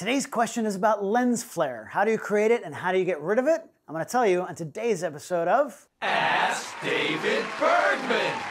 Today's question is about lens flare. How do you create it and how do you get rid of it? I'm going to tell you on today's episode of Ask David Bergman.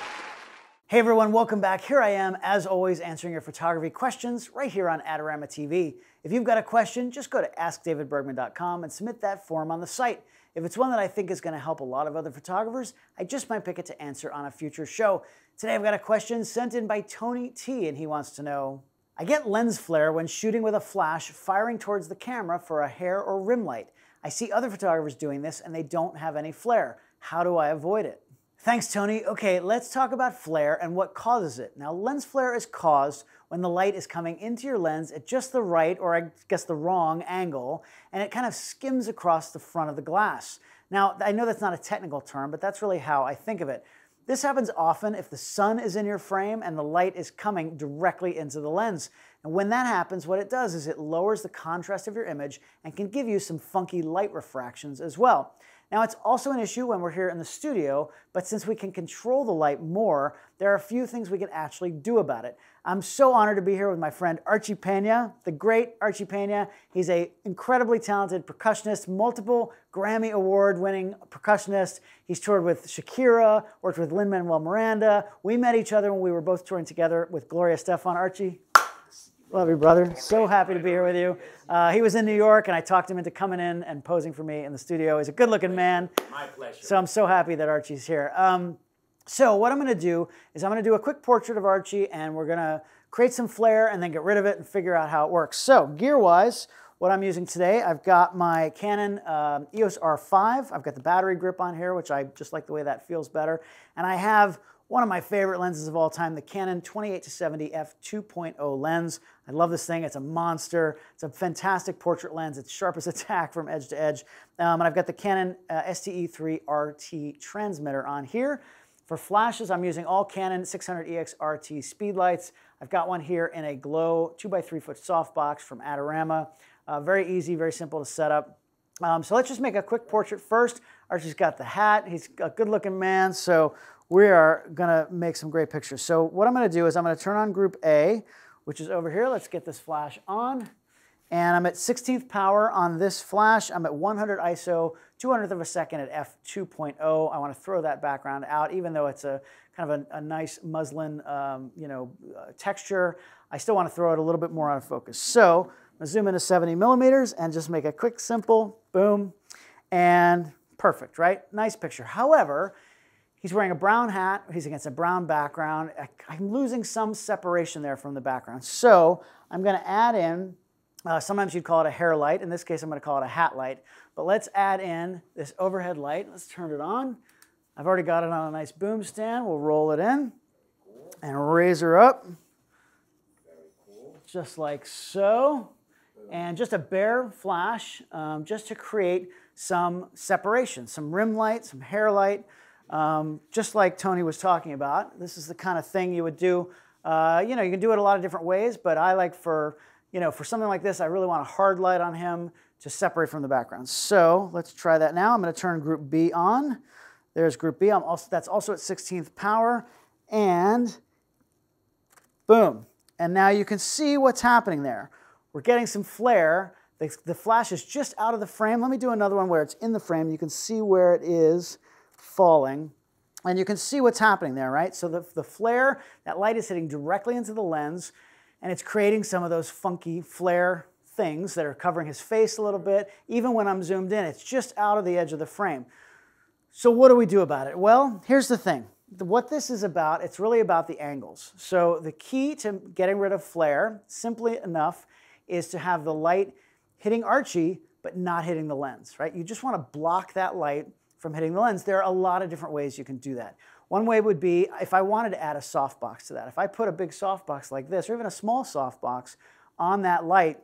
Hey everyone, welcome back. Here I am, as always, answering your photography questions right here on Adorama TV. If you've got a question, just go to askdavidbergman.com and submit that form on the site. If it's one that I think is going to help a lot of other photographers, I just might pick it to answer on a future show. Today I've got a question sent in by Tony T, and he wants to know, I get lens flare when shooting with a flash firing towards the camera for a hair or rim light. I see other photographers doing this and they don't have any flare. How do I avoid it? Thanks, Tony. Okay, let's talk about flare and what causes it. Now, lens flare is caused when the light is coming into your lens at just the right, or I guess the wrong angle, and it kind of skims across the front of the glass. Now, I know that's not a technical term, but that's really how I think of it. This happens often if the sun is in your frame and the light is coming directly into the lens. And when that happens, what it does is it lowers the contrast of your image and can give you some funky light refractions as well. Now, it's also an issue when we're here in the studio, but since we can control the light more, there are a few things we can actually do about it. I'm so honored to be here with my friend Archie Pena, the great Archie Pena. He's an incredibly talented percussionist, multiple Grammy Award-winning percussionist. He's toured with Shakira, worked with Lin-Manuel Miranda. We met each other when we were both touring together with Gloria Estefan. Archie, love you, brother. So happy to be here with you. He was in New York, and I talked him into coming in and posing for me in the studio. He's a good-looking man. My pleasure. So I'm so happy that Archie's here. So what I'm going to do is I'm going to do a quick portrait of Archie, and we're going to create some flare and then get rid of it and figure out how it works. So gear-wise, what I'm using today, I've got my Canon EOS R5. I've got the battery grip on here, which I just like the way that feels better. And I have one of my favorite lenses of all time, the Canon 28-70 f2.0 lens. I love this thing. It's a monster. It's a fantastic portrait lens. It's sharp as a tack from edge to edge. And I've got the Canon STE3 RT transmitter on here. For flashes, I'm using all Canon 600EX RT speed lights. I've got one here in a glow 2x3 foot softbox from Adorama. Very easy, very simple to set up. So let's just make a quick portrait first. Archie's got the hat. He's a good-looking man, so we are gonna make some great pictures. So what I'm gonna do is I'm gonna turn on group A, which is over here. Let's get this flash on. And I'm at 16th power on this flash. I'm at 100 ISO, 200th of a second at f2.0. I want to throw that background out, even though it's a kind of a nice muslin, texture. I still want to throw it a little bit more out of focus. So I'm gonna zoom into 70 millimeters and just make a quick, simple boom, and perfect, right? Nice picture. However, he's wearing a brown hat. He's against a brown background. I'm losing some separation there from the background. So I'm going to add in, sometimes you'd call it a hair light. In this case, I'm going to call it a hat light. But let's add in this overhead light. Let's turn it on. I've already got it on a nice boom stand. We'll roll it in and raise her up. Just like so. And just a bare flash, just to create some separation, some rim light, some hair light. Just like Tony was talking about, this is the kind of thing you would do. You can do it a lot of different ways, but I like for something like this, I really want a hard light on him to separate from the background. So let's try that now. I'm going to turn group B on. There's group B. That's also at 16th power, and boom. And now you can see what's happening there. We're getting some flare. The flash is just out of the frame. Let me do another one where it's in the frame. You can see where it is falling, and you can see what's happening there, right? So the flare, that light is hitting directly into the lens, and it's creating some of those funky flare things that are covering his face a little bit. Even when I'm zoomed in, it's just out of the edge of the frame. So what do we do about it? Well, here's the thing. What this is about, it's really about the angles. So the key to getting rid of flare, simply enough, is to have the light hitting Archie, but not hitting the lens, right? You just want to block that light from hitting the lens. There are a lot of different ways you can do that. One way would be if I wanted to add a softbox to that. If I put a big softbox like this, or even a small softbox on that light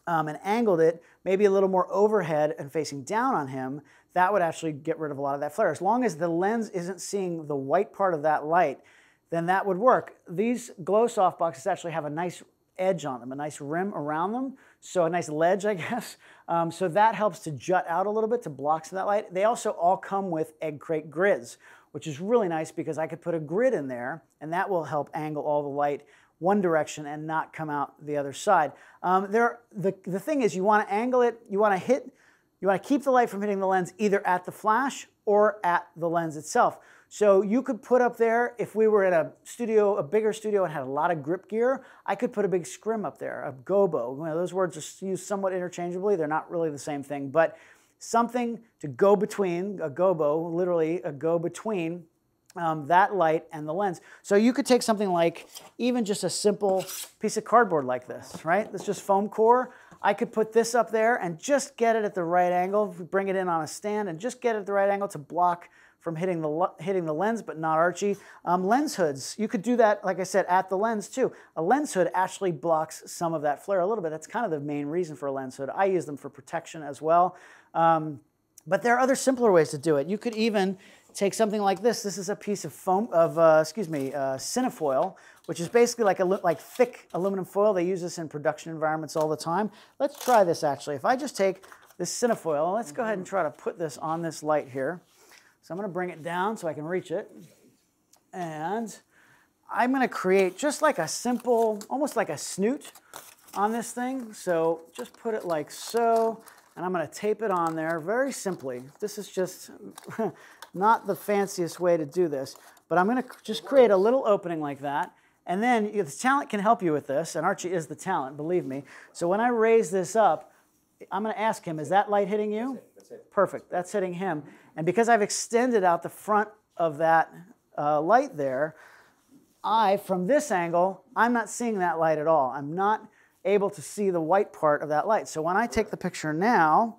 and angled it maybe a little more overhead and facing down on him, that would actually get rid of a lot of that flare. As long as the lens isn't seeing the white part of that light, then that would work. These glow softboxes actually have a nice edge on them, a nice rim around them, so a nice ledge, I guess. So that helps to jut out a little bit to block some of that light. They also all come with egg crate grids, which is really nice because I could put a grid in there, and that will help angle all the light one direction and not come out the other side. The thing is, you want to angle it, you want to keep the light from hitting the lens either at the flash or at the lens itself. So you could put up there, if we were in a studio, a bigger studio and had a lot of grip gear, I could put a big scrim up there, a gobo. You know, those words are used somewhat interchangeably. They're not really the same thing, but something to go between, a gobo, literally a go between that light and the lens. So you could take something like even just a simple piece of cardboard like this, right? That's just foam core. I could put this up there and just get it at the right angle, bring it in on a stand and just get it at the right angle to block from hitting the lens, but not Archie. Lens hoods, you could do that, like I said, at the lens too. A lens hood actually blocks some of that flare a little bit. That's kind of the main reason for a lens hood. I use them for protection as well. But there are other simpler ways to do it. You could even take something like this. This is a piece of cinefoil, which is basically like thick aluminum foil. They use this in production environments all the time. Let's try this actually. If I just take this cinefoil, let's go ahead and try to put this on this light here. So I'm going to bring it down so I can reach it. And I'm going to create just like a simple, almost like a snoot on this thing. So just put it like so. And I'm going to tape it on there very simply. This is just not the fanciest way to do this. But I'm going to just create a little opening like that. And then the talent can help you with this. And Archie is the talent, believe me. So when I raise this up, I'm going to ask him, is that light hitting you? That's it. Perfect. That's hitting him. And because I've extended out the front of that light there, from this angle, I'm not seeing that light at all. I'm not able to see the white part of that light. So when I take the picture now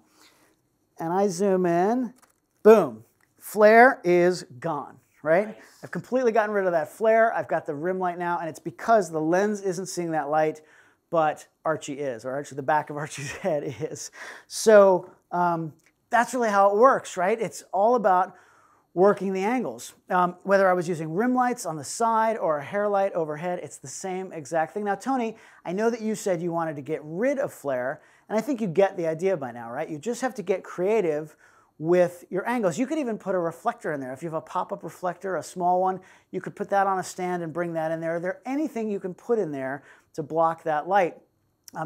and I zoom in, boom, flare is gone, right? Nice. I've completely gotten rid of that flare. I've got the rim light now, and it's because the lens isn't seeing that light, but Archie is, or actually the back of Archie's head is. So that's really how it works, right? It's all about working the angles. Whether I was using rim lights on the side or a hair light overhead, it's the same exact thing. Now, Tony, I know that you said you wanted to get rid of flare, and I think you get the idea by now, right? You just have to get creative with your angles. You could even put a reflector in there. If you have a pop-up reflector, a small one, you could put that on a stand and bring that in there. There anything you can put in there to block that light,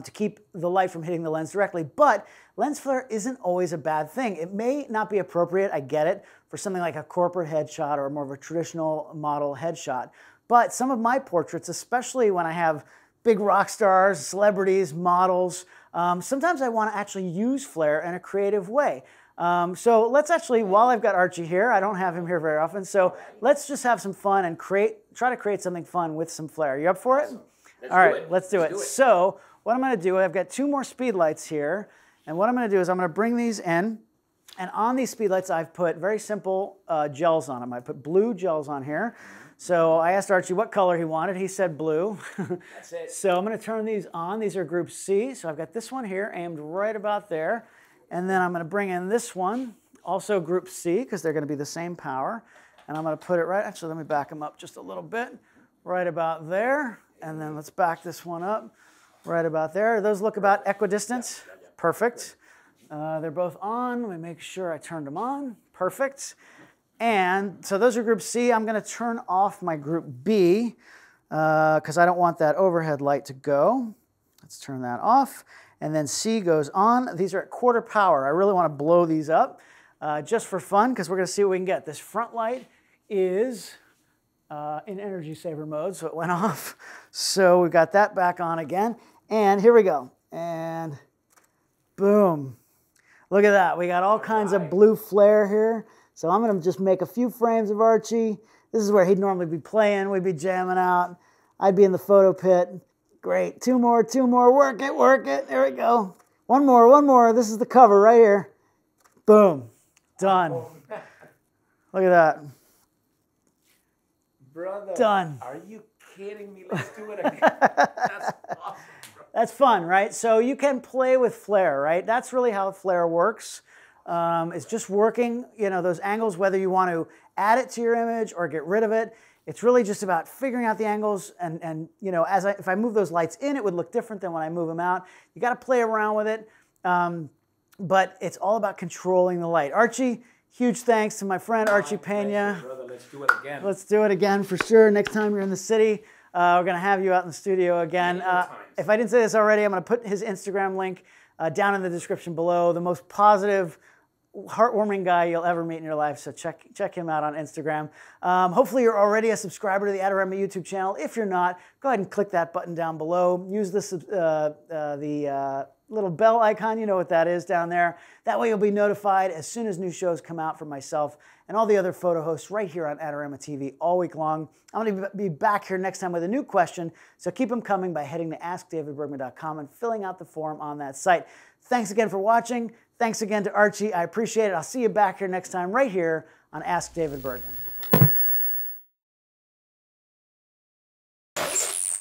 to keep the light from hitting the lens directly. But lens flare isn't always a bad thing. It may not be appropriate, I get it, for something like a corporate headshot or more of a traditional model headshot. But some of my portraits, especially when I have big rock stars, celebrities, models, sometimes I want to actually use flare in a creative way. So let's actually, while I've got Archie here, I don't have him here very often, so let's just have some fun and try to create something fun with some flare. You up for it? All right, let's do it. So what I'm going to do, I've got 2 more speed lights here, and what I'm going to do is I'm going to bring these in, and on these speed lights I've put very simple gels on them. I put blue gels on here. So I asked Archie what color he wanted. He said blue. That's it. So I'm going to turn these on. These are group C. So I've got this one here aimed right about there. And then I'm going to bring in this one, also group C, because they're going to be the same power. And I'm going to put it right, actually let me back them up just a little bit, right about there. And then let's back this one up right about there. Those look about equidistant. Perfect. They're both on. Let me make sure I turned them on. Perfect. And so those are group C. I'm going to turn off my group B because I don't want that overhead light to go. Let's turn that off. And then C goes on. These are at quarter power. I really want to blow these up just for fun because we're going to see what we can get. This front light is in energy saver mode, so it went off. So we got that back on again. And here we go. And boom. Look at that. We got all kinds of blue flare here. So I'm going to just make a few frames of Archie. This is where he'd normally be playing. We'd be jamming out. I'd be in the photo pit. Great. 2 more, 2 more. Work it, work it. There we go. One more, 1 more. This is the cover right here. Boom. Done. Look at that. Brother, done. Are you kidding me? Let's do it again. That's awesome. That's fun, right? So you can play with flare, right? That's really how flare works. It's just working, those angles, whether you want to add it to your image or get rid of it. It's really just about figuring out the angles and if I move those lights in, it would look different than when I move them out. You got to play around with it, but it's all about controlling the light. Archie, huge thanks to my friend Archie Pena. Brother, let's do it again. Let's do it again for sure. Next time you're in the city. We're going to have you out in the studio again. If I didn't say this already, I'm going to put his Instagram link down in the description below. The most positive, heartwarming guy you'll ever meet in your life. So check him out on Instagram. Hopefully you're already a subscriber to the Adorama YouTube channel. If you're not, go ahead and click that button down below. Use the little bell icon, you know what that is down there. That way you'll be notified as soon as new shows come out from myself and all the other photo hosts right here on Adorama TV all week long. I'm going to be back here next time with a new question, so keep them coming by heading to AskDavidBergman.com and filling out the form on that site. Thanks again for watching. Thanks again to Archie. I appreciate it. I'll see you back here next time right here on Ask David Bergman.